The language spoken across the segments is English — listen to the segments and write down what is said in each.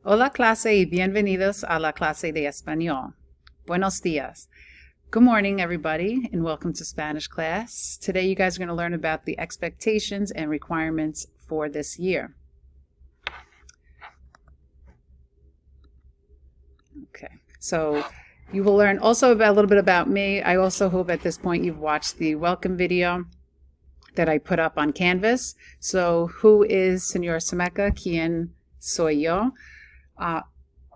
Hola clase y bienvenidos a la clase de español. Buenos días. Good morning, everybody, and welcome to Spanish class. Today you guys are going to learn about the expectations and requirements for this year. Okay, so you will learn also about a little bit about me. I also hope at this point you've watched the welcome video that I put up on Canvas. So who is Señora Semeca? ¿Quién soy yo?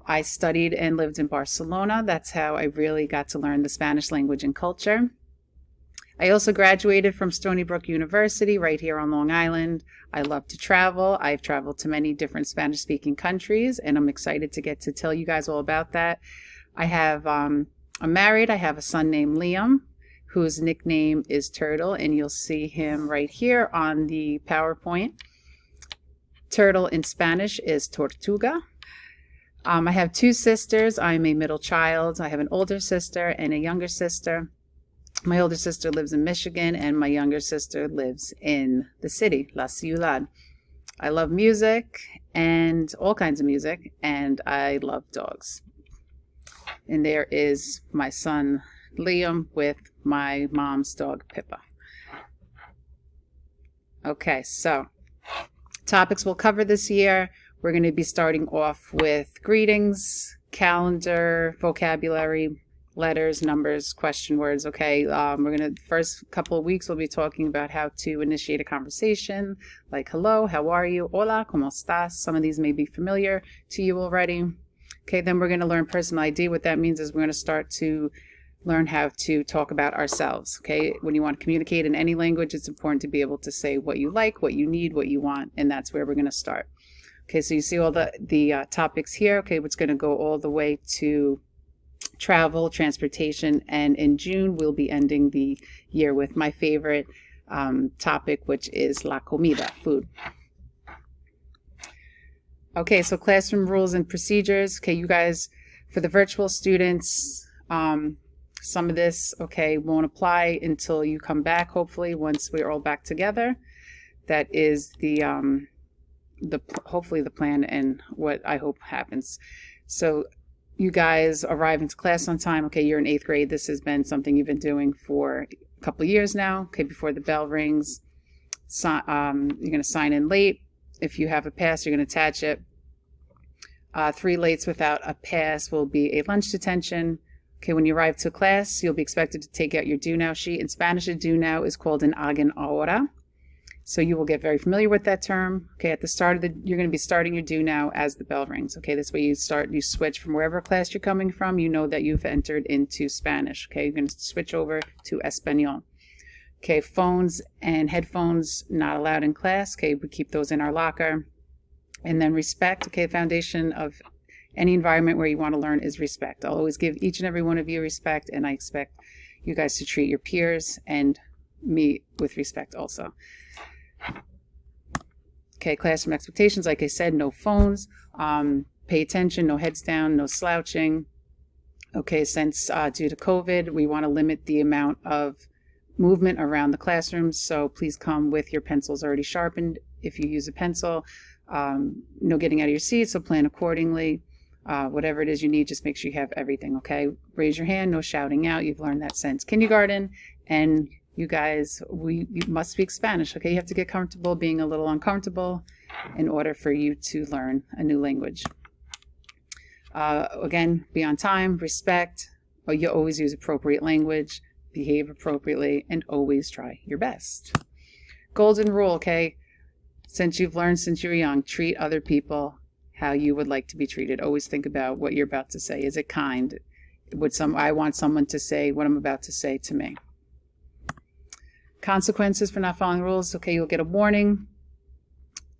I studied and lived in Barcelona. That's how I really got to learn the Spanish language and culture. I also graduated from Stony Brook University right here on Long Island. I love to travel. I've traveled to many different Spanish-speaking countries, and I'm excited to get to tell you guys all about that. I'm married. I have a son named Liam, whose nickname is Turtle, and you'll see him right here on the PowerPoint. Turtle in Spanish is Tortuga. I have two sisters. I'm a middle child. I have an older sister and a younger sister. My older sister lives in Michigan, and my younger sister lives in the city, La Ciudad. I love music and all kinds of music, and I love dogs. And there is my son, Liam, with my mom's dog, Pippa. Okay, so topics we'll cover this year. We're going to be starting off with greetings, calendar, vocabulary, letters, numbers, question words. Okay, we're going to, first couple of weeks, we'll be talking about how to initiate a conversation, like hello, how are you, hola, ¿cómo estás? Some of these may be familiar to you already. Okay, then we're going to learn personal ID. What that means is we're going to start to learn how to talk about ourselves. Okay, when you want to communicate in any language, it's important to be able to say what you like, what you need, what you want, and that's where we're going to start. Okay, so you see all the topics here. Okay, it's going to go all the way to travel, transportation, and in June we'll be ending the year with my favorite topic, which is la comida, food. Okay, so classroom rules and procedures. Okay, you guys, for the virtual students, some of this, okay, won't apply until you come back, hopefully, once we're all back together. That is hopefully the plan and what I hope happens. So you guys arrive into class on time. Okay, you're in 8th grade. This has been something you've been doing for a couple of years now. Okay, before the bell rings, you're going to sign in late. If you have a pass, you're going to attach it. 3 lates without a pass will be a lunch detention. Okay, when you arrive to class, you'll be expected to take out your do now sheet. In Spanish, a do now is called an hagan ahora. So you will get very familiar with that term. Okay, at the start of you're going to be starting your do now as the bell rings. Okay, this way you switch from wherever class you're coming from. You know that you've entered into Spanish. Okay, you're going to switch over to Español. Okay, phones and headphones not allowed in class. Okay, we keep those in our locker. And then respect. Okay, the foundation of any environment where you want to learn is respect. I'll always give each and every one of you respect, and I expect you guys to treat your peers and me with respect also. Okay, classroom expectations, like I said, no phones, pay attention, no heads down, no slouching. Okay, since due to COVID, we want to limit the amount of movement around the classrooms, so please come with your pencils already sharpened. If you use a pencil, no getting out of your seat, so plan accordingly. Whatever it is you need, just make sure you have everything, okay? Raise your hand, no shouting out. You've learned that since kindergarten, and you guys, you must speak Spanish, okay? You have to get comfortable being a little uncomfortable in order for you to learn a new language. Again, be on time, respect, you always use appropriate language, behave appropriately, and always try your best. Golden rule, okay? Since you've learned since you were young, treat other people how you would like to be treated. Always think about what you're about to say. Is it kind? I want someone to say what I'm about to say to me. Consequences for not following rules. Okay, you'll get a warning.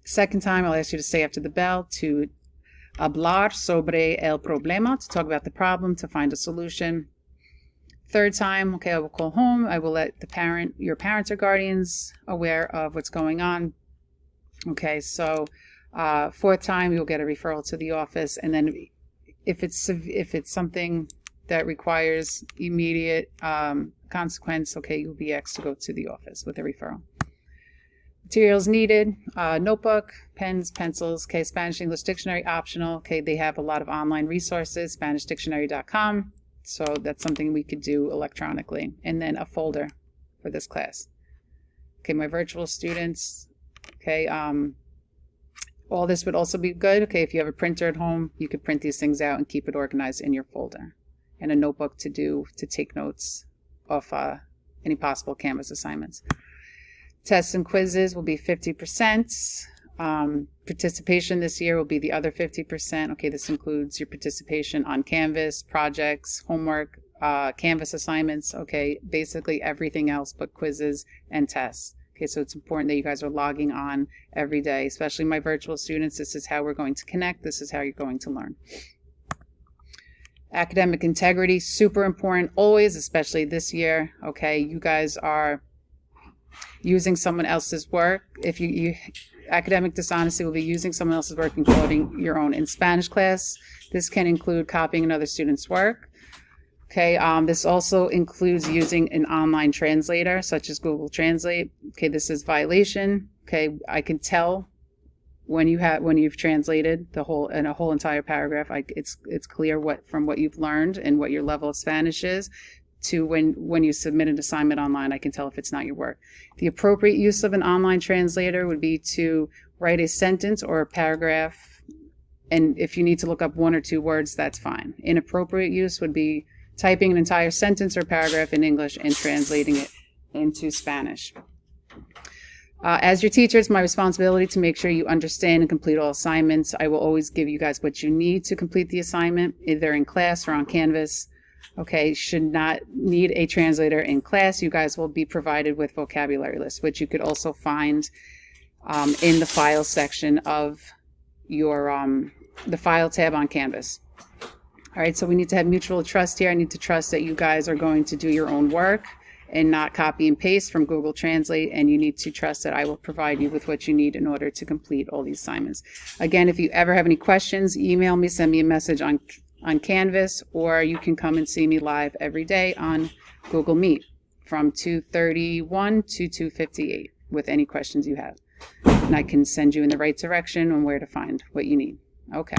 Second time, I'll ask you to say after the bell to hablar sobre el problema, to talk about the problem, to find a solution. Third time, okay, I will call home. I will let your parents or guardians aware of what's going on. Okay, so fourth time, you'll get a referral to the office, and then if it's something that requires immediate consequence, okay, you'll be asked to go to the office with a referral. Materials needed, notebook, pens, pencils, okay, Spanish English dictionary optional. Okay, they have a lot of online resources, SpanishDictionary.com. So that's something we could do electronically. And then a folder for this class. Okay, my virtual students, okay, all this would also be good. Okay, if you have a printer at home, you could print these things out and keep it organized in your folder. And a notebook to take notes of any possible Canvas assignments. Tests and quizzes will be 50%. Participation this year will be the other 50%. Okay, this includes your participation on Canvas, projects, homework, Canvas assignments. Okay, basically everything else but quizzes and tests. Okay, so it's important that you guys are logging on every day, especially my virtual students. This is how we're going to connect. This is how you're going to learn. Academic integrity, super important always, especially this year. Okay, you guys are using someone else's work. If academic dishonesty will be using someone else's work and quoting your own. In Spanish class, this can include copying another student's work. Okay, this also includes using an online translator such as Google Translate. Okay, this is violation. Okay, I can tell when you've translated a whole entire paragraph. It's clear from what you've learned and what your level of Spanish is. To when you submit an assignment online, I can tell if it's not your work. The appropriate use of an online translator would be to write a sentence or a paragraph, and if you need to look up 1 or 2 words, that's fine. Inappropriate use would be typing an entire sentence or paragraph in English and translating it into Spanish. As your teacher, it's my responsibility to make sure you understand and complete all assignments. I will always give you guys what you need to complete the assignment, either in class or on Canvas. Okay, should not need a translator in class. You guys will be provided with vocabulary lists, which you could also find in the file section of your the file tab on Canvas. All right, so we need to have mutual trust here. I need to trust that you guys are going to do your own work and not copy and paste from Google Translate, and you need to trust that I will provide you with what you need in order to complete all these assignments. Again, if you ever have any questions, email me, send me a message on Canvas, or you can come and see me live every day on Google Meet from 2:31 to 2:58 with any questions you have. And I can send you in the right direction on where to find what you need. Okay.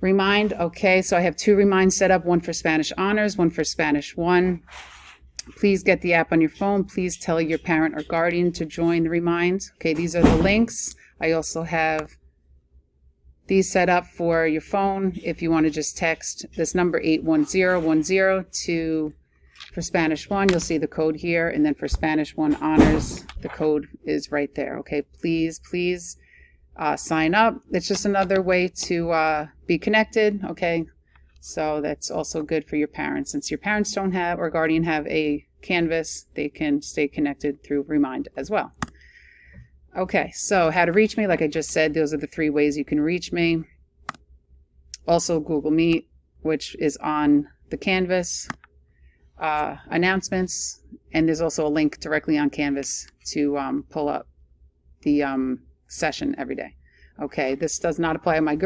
Remind, okay, so I have 2 reminds set up, one for Spanish Honors, one for Spanish 1. Please get the app on your phone. Please tell your parent or guardian to join the reminds. Okay, these are the links. I also have these set up for your phone if you want to just text this number 81010 to for Spanish 1. You'll see the code here, and then for Spanish 1 Honors, the code is right there. Okay, please sign up. It's just another way to be connected. Okay, so that's also good for your parents. Since your parents don't have or guardian have a Canvas, they can stay connected through Remind as well. Okay, so how to reach me, like I just said, those are the 3 ways you can reach me. Also Google Meet, which is on the Canvas announcements, and there's also a link directly on Canvas to pull up the session every day. Okay, this does not apply to my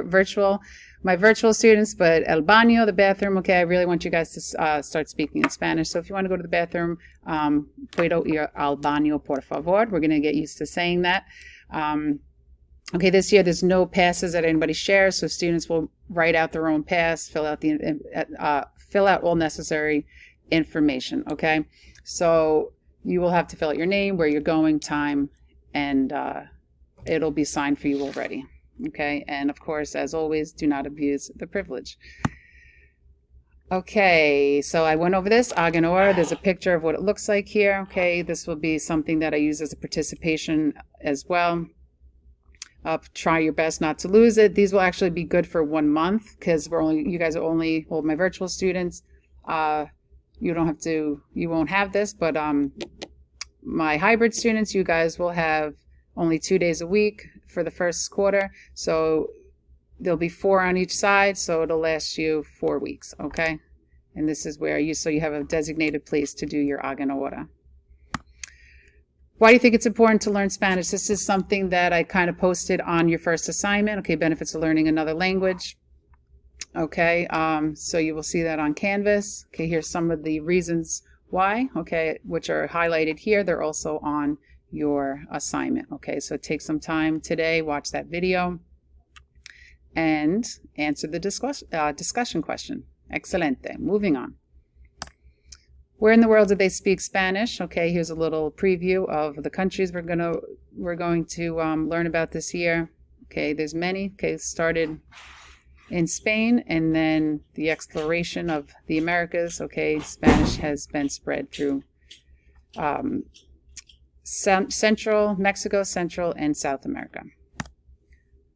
virtual students, but el baño, the bathroom, okay, I really want you guys to start speaking in Spanish. So if you want to go to the bathroom, puedo ir al baño, por favor. We're going to get used to saying that. Okay, this year there's no passes that anybody shares, so students will write out their own pass, fill out all necessary information, okay? So you will have to fill out your name, where you're going, time, and it'll be signed for you already. Okay, and of course, as always, do not abuse the privilege. Okay, so I went over this, Aganora. There's a picture of what it looks like here. Okay, this will be something that I use as a participation as well. Try your best not to lose it. These will actually be good for 1 month because you guys are only, well, my virtual students, you won't have this, but my hybrid students, you guys will have only 2 days a week for the first quarter. So there'll be 4 on each side, so it'll last you 4 weeks, okay? And this is where you have a designated place to do your Aganora. Why do you think it's important to learn Spanish? This is something that I kind of posted on your first assignment, okay, benefits of learning another language. Okay, so you will see that on Canvas. Okay, here's some of the reasons why, okay, which are highlighted here. They're also on your assignment. Okay, so take some time today, watch that video, and answer the discussion question. Excelente. Moving on. Where in the world do they speak Spanish? Okay, here's a little preview of the countries we're going to learn about this year. Okay, there's many. Okay, started in Spain, and then the exploration of the Americas. Okay, Spanish has been spread through Central Mexico, Central, and South America.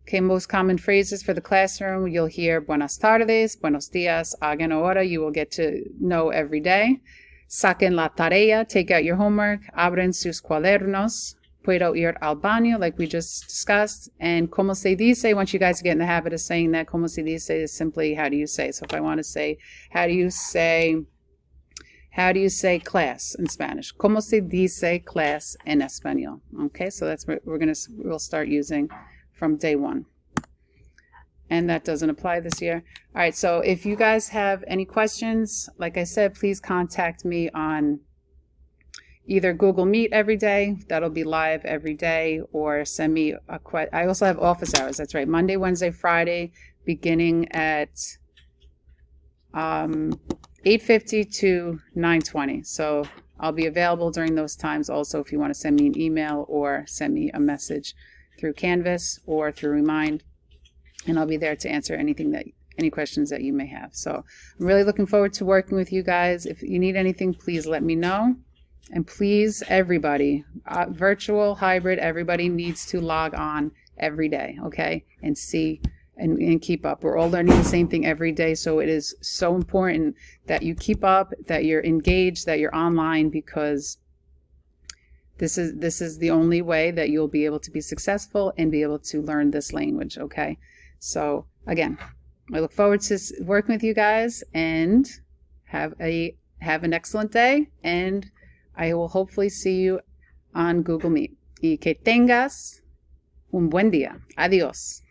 Okay, most common phrases for the classroom. You'll hear buenas tardes, buenos días, hagan ahora. You will get to know every day. Saquen la tarea, take out your homework. Abren sus cuadernos. Puedo ir al baño, like we just discussed. And como se dice, once you guys get in the habit of saying that, como se dice is simply how do you say. So if I want to say, how do you say class in Spanish? Como se dice class en español? Okay, so that's what we'll start using from day one. And that doesn't apply this year. All right, so if you guys have any questions, like I said, please contact me on either Google Meet every day, that'll be live every day, or send me a question. I also have office hours, that's right, Monday, Wednesday, Friday, beginning at 8:50 to 9:20. So I'll be available during those times also if you want to send me an email or send me a message through Canvas or through Remind, and I'll be there to answer any questions that you may have. So I'm really looking forward to working with you guys. If you need anything, please let me know. And please, everybody, virtual, hybrid, everybody needs to log on every day, okay, and see and keep up. We're all learning the same thing every day, so it is so important that you keep up, that you're engaged, that you're online, because this is the only way that you'll be able to be successful and be able to learn this language, okay? So again, I look forward to working with you guys, and have an excellent day, and I will hopefully see you on Google Meet. Y que tengas un buen día. Adiós.